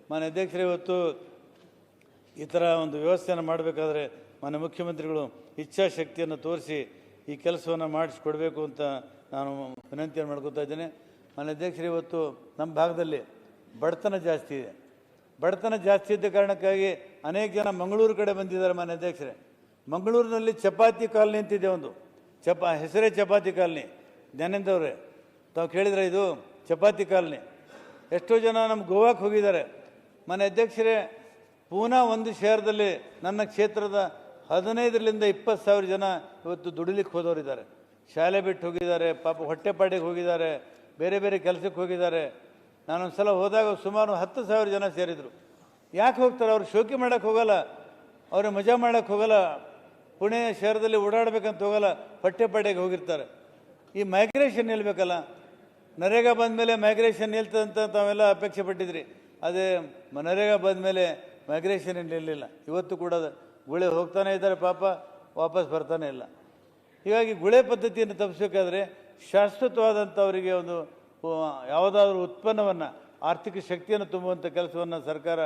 ಮಾನ್ಯ ಅಧ್ಯಕ್ಷರೇ, ಇವತ್ತು ಈ ಥರ ಒಂದು ವ್ಯವಸ್ಥೆಯನ್ನು ಮಾಡಬೇಕಾದ್ರೆ ಮಾನ್ಯ ಮುಖ್ಯಮಂತ್ರಿಗಳು ಇಚ್ಛಾಶಕ್ತಿಯನ್ನು ತೋರಿಸಿ ಈ ಕೆಲಸವನ್ನು ಮಾಡಿಸ್ಕೊಡ್ಬೇಕು ಅಂತ ನಾನು ವಿನಂತಿಯನ್ನು ಮಾಡ್ಕೊತಾ ಇದ್ದೇನೆ. ಮಾನ್ಯ ಅಧ್ಯಕ್ಷರೇ, ಇವತ್ತು ನಮ್ಮ ಭಾಗದಲ್ಲಿ ಬಡತನ ಜಾಸ್ತಿ ಇದೆ. ಬಡತನ ಜಾಸ್ತಿ ಇದ್ದ ಕಾರಣಕ್ಕಾಗಿ ಅನೇಕ ಜನ ಮಂಗಳೂರು ಕಡೆ ಬಂದಿದ್ದಾರೆ. ಮಾನ್ಯ ಅಧ್ಯಕ್ಷರೇ, ಮಂಗಳೂರಿನಲ್ಲಿ ಚಪಾತಿ ಕಾಲನಿ ಅಂತಿದೆ, ಒಂದು ಹೆಸರೇ ಚಪಾತಿ ಕಾಲನಿ. ಜ್ಞಾನೇಂದ್ರವ್ರೆ, ತಾವು ಕೇಳಿದರೆ ಇದು ಚಪಾತಿ ಕಾಲನಿ. ಎಷ್ಟೋ ಜನ ನಮ್ಮ ಗೋವಾಕ್ಕೆ ಹೋಗಿದ್ದಾರೆ. ಮಾನ್ಯ ಅಧ್ಯಕ್ಷರೇ, ಪೂನಾ ಒಂದು ಶಹರದಲ್ಲಿ ನನ್ನ ಕ್ಷೇತ್ರದ 15ರಿಂದ 20,000 ಜನ ಇವತ್ತು ದುಡಿಲಿಕ್ಕೆ ಹೋದವರಿದ್ದಾರೆ. ಶಾಲೆ ಬಿಟ್ಟು ಹೋಗಿದ್ದಾರೆ, ಪಾಪ ಹೊಟ್ಟೆಪಾಡಿಗೆ ಹೋಗಿದ್ದಾರೆ, ಬೇರೆ ಬೇರೆ ಕೆಲಸಕ್ಕೆ ಹೋಗಿದ್ದಾರೆ. ನಾನೊಂದು ಸಲ ಹೋದಾಗ ಸುಮಾರು 10,000 ಜನ ಸೇರಿದರು. ಯಾಕೆ ಹೋಗ್ತಾರೆ? ಅವ್ರು ಶೋಕಿ ಮಾಡೋಕ್ಕೆ ಹೋಗಲ್ಲ, ಅವ್ರಿಗೆ ಮಜಾ ಮಾಡೋಕ್ಕೆ ಹೋಗಲ್ಲ, ಪುಣೆ ಶಹರದಲ್ಲಿ ಓಡಾಡಬೇಕಂತ ಹೋಗಲ್ಲ, ಹೊಟ್ಟೆಪಾಡಿಗೆ ಹೋಗಿರ್ತಾರೆ. ಈ ಮೈಗ್ರೇಷನ್ ನಿಲ್ಲಬೇಕಲ್ಲ. ನರೇಗಾ ಬಂದ ಮೇಲೆ ಮೈಗ್ರೇಷನ್ ನಿಲ್ತದಂತ ತಾವೆಲ್ಲ ಅಪೇಕ್ಷೆ ಪಟ್ಟಿದ್ರಿ. ಅದೇ ನರೇಗಾ ಬಂದ ಮೇಲೆ ಮೈಗ್ರೇಷನ್ ನಿಲ್ಲಿಲ್ಲ. ಇವತ್ತು ಕೂಡ ಗುಳೆ ಹೋಗ್ತಾನೆ ಇದ್ದಾರೆ, ಪಾಪ ವಾಪಸ್ ಬರ್ತಾನೆ ಇಲ್ಲ. ಹೀಗಾಗಿ ಗುಳೆ ಪದ್ಧತಿಯನ್ನು ತಪ್ಪಿಸಬೇಕಾದ್ರೆ ಶಾಶ್ವತವಾದಂಥ ಅವರಿಗೆ ಒಂದು ಯಾವುದಾದ್ರೂ ಉತ್ಪನ್ನವನ್ನು, ಆರ್ಥಿಕ ಶಕ್ತಿಯನ್ನು ತುಂಬುವಂಥ ಕೆಲಸವನ್ನು ಸರ್ಕಾರ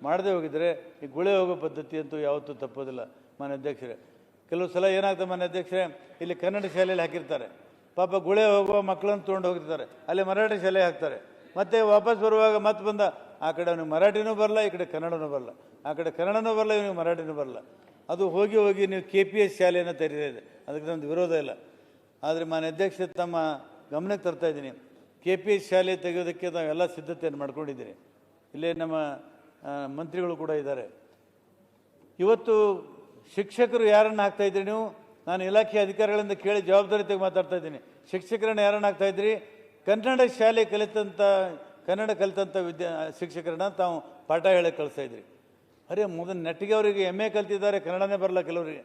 ಮಾಡದೇ ಹೋಗಿದರೆ ಈ ಗುಳೆ ಹೋಗೋ ಪದ್ಧತಿ ಅಂತೂ ಯಾವತ್ತೂ ತಪ್ಪೋದಿಲ್ಲ. ಮಾನ್ಯ ಅಧ್ಯಕ್ಷರೇ, ಕೆಲವು ಸಲ ಏನಾಗ್ತದೆ ಮಾನ್ಯ ಅಧ್ಯಕ್ಷರೇ, ಇಲ್ಲಿ ಕನ್ನಡ ಶಾಲೆಯಲ್ಲಿ ಹಾಕಿರ್ತಾರೆ, ಪಾಪ ಗುಳೆ ಹೋಗುವ ಮಕ್ಕಳನ್ನು ತೊಗೊಂಡು ಹೋಗಿರ್ತಾರೆ, ಅಲ್ಲಿ ಮರಾಠಿ ಶಾಲೆ ಹಾಕ್ತಾರೆ. ಮತ್ತೆ ವಾಪಸ್ ಬರುವಾಗ ಮತ್ತೆ ಬಂದ ಆ ಕಡೆ ಅವನಿಗೆ ಮರಾಠಿನೂ ಬರಲ್ಲ, ಈ ಕಡೆ ಕನ್ನಡನೂ ಬರಲ್ಲ, ಆ ಕಡೆ ಕನ್ನಡನೂ ಬರಲ್ಲ, ಇವನಿಗೆ ಮರಾಠಿನೂ ಬರಲ್ಲ. ಅದು ಹೋಗಿ ಹೋಗಿ ನೀವು KPS ಶಾಲೆಯನ್ನು ತೆರೆದಿದೆ, ಅದಕ್ಕೆ ನಮ್ಮದು ವಿರೋಧ ಇಲ್ಲ. ಆದರೆ ಮಾನ್ಯ ಅಧ್ಯಕ್ಷ ತಮ್ಮ ಗಮನಕ್ಕೆ ತರ್ತಾ ಇದ್ದೀನಿ, KPS ಶಾಲೆ ತೆಗೆಯೋದಕ್ಕೆ ನಾವೆಲ್ಲ ಸಿದ್ಧತೆಯನ್ನು ಮಾಡ್ಕೊಂಡಿದ್ದೀರಿ. ಇಲ್ಲೇ ನಮ್ಮ ಮಂತ್ರಿಗಳು ಕೂಡ ಇದ್ದಾರೆ. ಇವತ್ತು ಶಿಕ್ಷಕರು ಯಾರನ್ನು ಹಾಕ್ತಾ ಇದ್ದೀರಿ ನೀವು? ನಾನು ಇಲಾಖೆ ಅಧಿಕಾರಿಗಳಿಂದ ಕೇಳಿ ಜವಾಬ್ದಾರಿ ತೆಗೆದು ಮಾತಾಡ್ತಾ ಇದ್ದೀನಿ. ಶಿಕ್ಷಕರನ್ನ ಯಾರನ್ನು ಹಾಕ್ತಾ ಇದ್ದೀರಿ? ಕನ್ನಡ ಶಾಲೆ ಕನ್ನಡ ಕಲಿತಂಥ ಶಿಕ್ಷಕರನ್ನ ತಾವು ಪಾಠ ಹೇಳಕ್ಕೆ ಕಳಿಸ್ತಾ ಇದ್ರಿ. ಅರೆ, ಮೊದಲು ನೆಟ್ಟಿಗೆ ಅವರಿಗೆ MA ಕಲ್ತಿದ್ದಾರೆ, ಕನ್ನಡನೇ ಬರಲ್ಲ ಕೆಲವರಿಗೆ.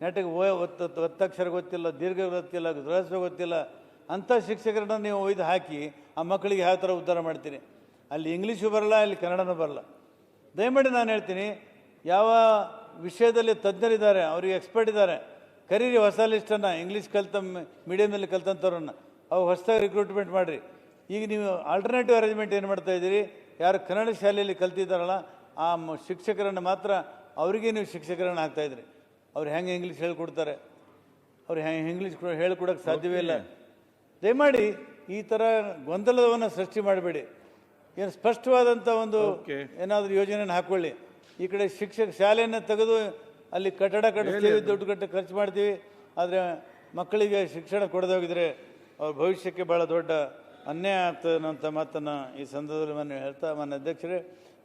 ನೆಟ್ಟಿಗೆ ಒತ್ತಕ್ಷರ ಗೊತ್ತಿಲ್ಲ, ದೀರ್ಘ ಗೊತ್ತಿಲ್ಲ, ದುರಸ್ವ ಗೊತ್ತಿಲ್ಲ. ಅಂಥ ಶಿಕ್ಷಕರನ್ನ ನೀವು ಒಯ್ದು ಹಾಕಿ ಆ ಮಕ್ಕಳಿಗೆ ಯಾವ ಥರ ಉದ್ಧಾರ ಮಾಡ್ತೀರಿ? ಅಲ್ಲಿ ಇಂಗ್ಲೀಷು ಬರಲ್ಲ, ಅಲ್ಲಿ ಕನ್ನಡನೂ ಬರಲ್ಲ. ದಯಮಾಡಿ ನಾನು ಹೇಳ್ತೀನಿ, ಯಾವ ವಿಷಯದಲ್ಲಿ ತಜ್ಞರಿದ್ದಾರೆ, ಅವರಿಗೆ ಎಕ್ಸ್ಪರ್ಟ್ ಇದ್ದಾರೆ, ಕರೀರಿ ಹೊಸ ಲಿಸ್ಟನ್ನು. ಇಂಗ್ಲೀಷ್ ಮೀಡಿಯಮಲ್ಲಿ ಕಲ್ತಂಥವ್ರನ್ನ ಅವು ಹೊಸದಾಗಿ ರಿಕ್ರೂಟ್ಮೆಂಟ್ ಮಾಡಿರಿ. ಈಗ ನೀವು ಆಲ್ಟರ್ನೇಟಿವ್ ಅರೇಂಜ್ಮೆಂಟ್ ಏನು ಮಾಡ್ತಾ ಇದ್ದೀರಿ? ಯಾರು ಕನ್ನಡ ಶಾಲೆಯಲ್ಲಿ ಕಲ್ತಿದ್ದಾರಲ್ಲ ಆ ಶಿಕ್ಷಕರನ್ನು ಮಾತ್ರ ಅವರಿಗೆ ನೀವು ಶಿಕ್ಷಕರನ್ನು ಹಾಕ್ತಾಯಿದ್ರಿ. ಅವ್ರು ಹೆಂಗೆ ಇಂಗ್ಲೀಷ್ ಹೇಳ್ಕೊಡ್ತಾರೆ? ಅವ್ರು ಹೆಂಗೆ ಇಂಗ್ಲೀಷ್ ಹೇಳ್ಕೊಡೋಕ್ಕೆ ಸಾಧ್ಯವೇ ಇಲ್ಲ. ದಯಮಾಡಿ ಈ ಥರ ಗೊಂದಲವನ್ನು ಸೃಷ್ಟಿ ಮಾಡಬೇಡಿ. ಏನು ಸ್ಪಷ್ಟವಾದಂಥ ಒಂದು ಏನಾದರೂ ಯೋಜನೆಯನ್ನು ಹಾಕ್ಕೊಳ್ಳಿ. ಈ ಕಡೆ ಶಾಲೆಯನ್ನು ತೆಗೆದು ಅಲ್ಲಿ ಕಟ್ಟಡ ಕಟ್ಟಿಸ್ತೀವಿ, ದುಡ್ಡು ಖರ್ಚು ಮಾಡ್ತೀವಿ, ಆದರೆ ಮಕ್ಕಳಿಗೆ ಶಿಕ್ಷಣ ಕೊಡದೆ ಹೋಗಿದ್ರೆ ಅವ್ರ ಭವಿಷ್ಯಕ್ಕೆ ಭಾಳ ದೊಡ್ಡ ಅನ್ಯಾಯ ಆಗ್ತದೆ ಅನ್ನೋಂಥ ಮಾತನ್ನು ಈ ಸಂದರ್ಭದಲ್ಲಿ ನಾನು ಹೇಳ್ತಾ, ಮಾನ್ಯ ಅಧ್ಯಕ್ಷರೇ,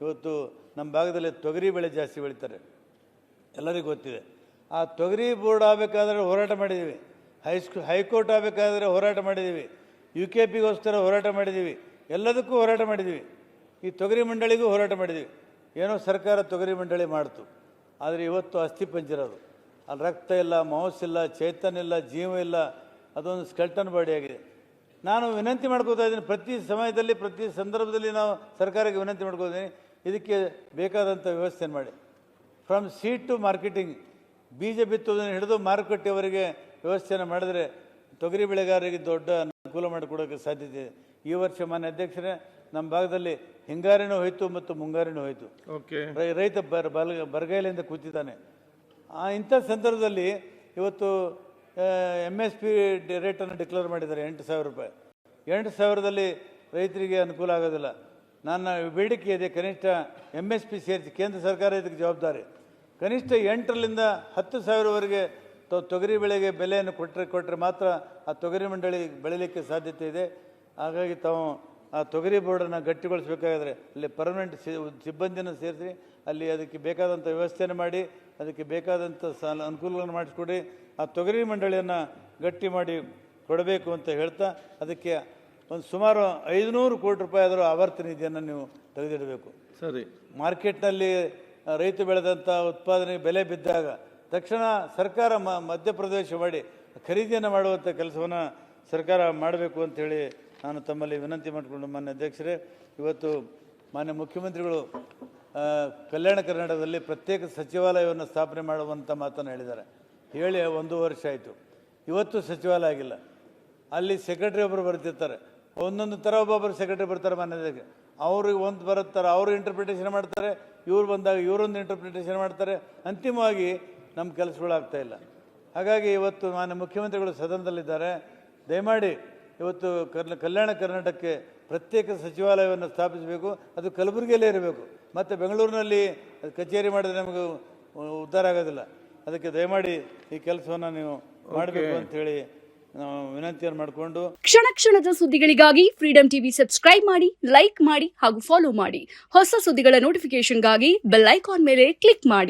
ಇವತ್ತು ನಮ್ಮ ಭಾಗದಲ್ಲಿ ತೊಗರಿ ಬೆಳೆ ಜಾಸ್ತಿ ಬೆಳೀತಾರೆ, ಎಲ್ಲರಿಗೂ ಗೊತ್ತಿದೆ. ಆ ತೊಗರಿ ಬೋರ್ಡ್ ಆಗಬೇಕಾದ್ರೆ ಹೋರಾಟ ಮಾಡಿದ್ದೀವಿ, ಹೈಕೋರ್ಟ್ ಆಗಬೇಕಾದ್ರೆ ಹೋರಾಟ ಮಾಡಿದ್ದೀವಿ, UKPಗೋಸ್ಕರ ಹೋರಾಟ ಮಾಡಿದ್ದೀವಿ, ಎಲ್ಲದಕ್ಕೂ ಹೋರಾಟ ಮಾಡಿದ್ದೀವಿ. ಈ ತೊಗರಿ ಮಂಡಳಿಗೂ ಹೋರಾಟ ಮಾಡಿದ್ದೀವಿ. ಏನೋ ಸರ್ಕಾರ ತೊಗರಿ ಮಂಡಳಿ ಮಾಡ್ತು, ಆದರೆ ಇವತ್ತು ಅಸ್ಥಿಪಂಜರದು. ಅಲ್ಲಿ ರಕ್ತ ಇಲ್ಲ, ಮಾಂಸವಿಲ್ಲ, ಚೈತನ್ಯ ಇಲ್ಲ, ಜೀವ ಇಲ್ಲ, ಅದೊಂದು ಸ್ಕೆಲ್ಟನ್ ಬಾಡಿ ಆಗಿದೆ. ನಾನು ವಿನಂತಿ ಮಾಡ್ಕೋತಾ ಇದ್ದೀನಿ, ಪ್ರತಿ ಸಮಯದಲ್ಲಿ ಪ್ರತಿ ಸಂದರ್ಭದಲ್ಲಿ ನಾವು ಸರ್ಕಾರಕ್ಕೆ ವಿನಂತಿ ಮಾಡ್ಕೋತೀನಿ, ಇದಕ್ಕೆ ಬೇಕಾದಂಥ ವ್ಯವಸ್ಥೆಯನ್ನು ಮಾಡಿ. ಫ್ರಮ್ ಸೀಡ್ ಟು ಮಾರ್ಕೆಟಿಂಗ್, ಬೀಜ ಬಿತ್ತುವುದನ್ನು ಹಿಡಿದು ಮಾರುಕಟ್ಟೆಯವರೆಗೆ ವ್ಯವಸ್ಥೆಯನ್ನು ಮಾಡಿದರೆ ತೊಗರಿ ಬೆಳೆಗಾರರಿಗೆ ದೊಡ್ಡ ಅನುಕೂಲ ಮಾಡಿಕೊಡೋಕ್ಕೆ ಸಾಧ್ಯತೆ ಇದೆ. ಈ ವರ್ಷ ಮಾನ್ಯ ಅಧ್ಯಕ್ಷರೇ, ನಮ್ಮ ಭಾಗದಲ್ಲಿ ಹಿಂಗಾರಿನೂ ಹೋಯಿತು ಮತ್ತು ಮುಂಗಾರಿನೂ ಹೋಯಿತು. ರೈತ ಬರಗಾಯಿಲೆಯಿಂದ ಕೂತಿದ್ದಾನೆ. ಇಂಥ ಸಂದರ್ಭದಲ್ಲಿ ಇವತ್ತು MSP ರೇಟನ್ನು ಡಿಕ್ಲೇರ್ ಮಾಡಿದ್ದಾರೆ 8,000 ರೂಪಾಯಿ. 8,000ದಲ್ಲಿ ರೈತರಿಗೆ ಅನುಕೂಲ ಆಗೋದಿಲ್ಲ. ನನ್ನ ಬೇಡಿಕೆ ಇದೆ, ಕನಿಷ್ಠ MSP ಸೇರಿಸಿ ಕೇಂದ್ರ ಸರ್ಕಾರ ಇದಕ್ಕೆ ಜವಾಬ್ದಾರಿ. ಕನಿಷ್ಠ 8ರಿಂದ 10,000ವರೆಗೆ ತೊಗರಿ ಬೆಳೆಗೆ ಬೆಲೆಯನ್ನು ಕೊಟ್ಟರೆ ಮಾತ್ರ ಆ ತೊಗರಿ ಮಂಡಳಿ ಬೆಳೀಲಿಕ್ಕೆ ಸಾಧ್ಯತೆ ಇದೆ. ಹಾಗಾಗಿ ತಾವು ಆ ತೊಗರಿ ಬೋರ್ಡನ್ನು ಗಟ್ಟಿಗೊಳಿಸಬೇಕಾದ್ರೆ ಅಲ್ಲಿ ಪರ್ಮನೆಂಟ್ ಸಿಬ್ಬಂದಿಯನ್ನು ಸೇರಿಸಿ ಅಲ್ಲಿ ಅದಕ್ಕೆ ಬೇಕಾದಂಥ ವ್ಯವಸ್ಥೆಯನ್ನು ಮಾಡಿ ಅದಕ್ಕೆ ಬೇಕಾದಂಥ ಅನುಕೂಲಗಳನ್ನು ಮಾಡಿಸ್ಕೊಡಿ. ಆ ತೊಗರಿ ಮಂಡಳಿಯನ್ನು ಗಟ್ಟಿ ಮಾಡಿ ಕೊಡಬೇಕು ಅಂತ ಹೇಳ್ತಾ, ಅದಕ್ಕೆ ಒಂದು ಸುಮಾರು 500 ಕೋಟಿ ರೂಪಾಯಿ ಆದರೂ ಆವರ್ತ ನಿಧಿಯನ್ನು ನೀವು ತೆಗೆದಿಡಬೇಕು. ಸರಿ, ಮಾರ್ಕೆಟ್ನಲ್ಲಿ ರೈತ ಬೆಳೆದಂಥ ಉತ್ಪಾದನೆಗೆ ಬೆಲೆ ಬಿದ್ದಾಗ ತಕ್ಷಣ ಸರ್ಕಾರ ಮಧ್ಯಪ್ರವೇಶ ಮಾಡಿ ಖರೀದಿಯನ್ನು ಮಾಡುವಂಥ ಕೆಲಸವನ್ನು ಸರ್ಕಾರ ಮಾಡಬೇಕು ಅಂಥೇಳಿ ನಾನು ತಮ್ಮಲ್ಲಿ ವಿನಂತಿ ಮಾಡಿಕೊಂಡು, ಮಾನ್ಯ ಅಧ್ಯಕ್ಷರೇ, ಇವತ್ತು ಮಾನ್ಯ ಮುಖ್ಯಮಂತ್ರಿಗಳು ಕಲ್ಯಾಣ ಕರ್ನಾಟಕದಲ್ಲಿ ಪ್ರತ್ಯೇಕ ಸಚಿವಾಲಯವನ್ನು ಸ್ಥಾಪನೆ ಮಾಡುವಂಥ ಮಾತನ್ನು ಹೇಳಿದ್ದಾರೆ. ಹೇಳಿ 1 ವರ್ಷ ಆಯಿತು, ಇವತ್ತು ಸಚಿವಾಲಯ ಆಗಿಲ್ಲ. ಅಲ್ಲಿ ಸೆಕ್ರೆಟರಿ ಒಬ್ಬರು ಬರ್ತಿರ್ತಾರೆ, ಒಂದೊಂದು ಥರ ಒಬ್ಬೊಬ್ಬರು ಸೆಕ್ರೆಟರಿ ಬರ್ತಾರೆ. ಮಾನ್ಯ ಅವ್ರಿಗೆ ಒಂದು ಬರುತ್ತಾರೆ, ಅವರು ಇಂಟರ್ಪ್ರಿಟೇಷನ್ ಮಾಡ್ತಾರೆ, ಇವ್ರು ಬಂದಾಗ ಇವರೊಂದು ಇಂಟರ್ಪ್ರಿಟೇಷನ್ ಮಾಡ್ತಾರೆ. ಅಂತಿಮವಾಗಿ ನಮ್ಮ ಕೆಲಸಗಳಾಗ್ತಾ ಇಲ್ಲ. ಹಾಗಾಗಿ ಇವತ್ತು ಮಾನ್ಯ ಮುಖ್ಯಮಂತ್ರಿಗಳು ಸದನದಲ್ಲಿದ್ದಾರೆ. ದಯಮಾಡಿ ಇವತ್ತು ಕಲ್ಯಾಣ ಕರ್ನಾಟಕಕ್ಕೆ ಪ್ರತ್ಯೇಕ ಸಚಿವಾಲಯವನ್ನು ಸ್ಥಾಪಿಸಬೇಕು. ಅದು ಕಲಬುರಗಿಯಲ್ಲೇ ಇರಬೇಕು. ಮತ್ತು ಬೆಂಗಳೂರಿನಲ್ಲಿ ಕಚೇರಿ ಮಾಡಿದ್ರೆ ನಮಗೆ ಉದ್ಧಾರ ಆಗೋದಿಲ್ಲ. ಅದಕ್ಕೆ ದಯಮಾಡಿ ಈ ಕೆಲಸವನ್ನು ನೀವು ಮಾಡಬೇಕು ಅಂತೇಳಿ ನಾವು ವಿನಂತಿಯನ್ನು ಮಾಡಿಕೊಂಡು, ಕ್ಷಣ ಕ್ಷಣದ ಸುದ್ದಿಗಳಿಗಾಗಿ ಫ್ರೀಡಂ ಟಿವಿ ಸಬ್ಸ್ಕ್ರೈಬ್ ಮಾಡಿ, ಲೈಕ್ ಮಾಡಿ ಹಾಗೂ ಫಾಲೋ ಮಾಡಿ. ಹೊಸ ಸುದ್ದಿಗಳ ನೋಟಿಫಿಕೇಶನ್ಗಾಗಿ ಬೆಲ್ ಐಕಾನ್ ಮೇಲೆ ಕ್ಲಿಕ್ ಮಾಡಿ.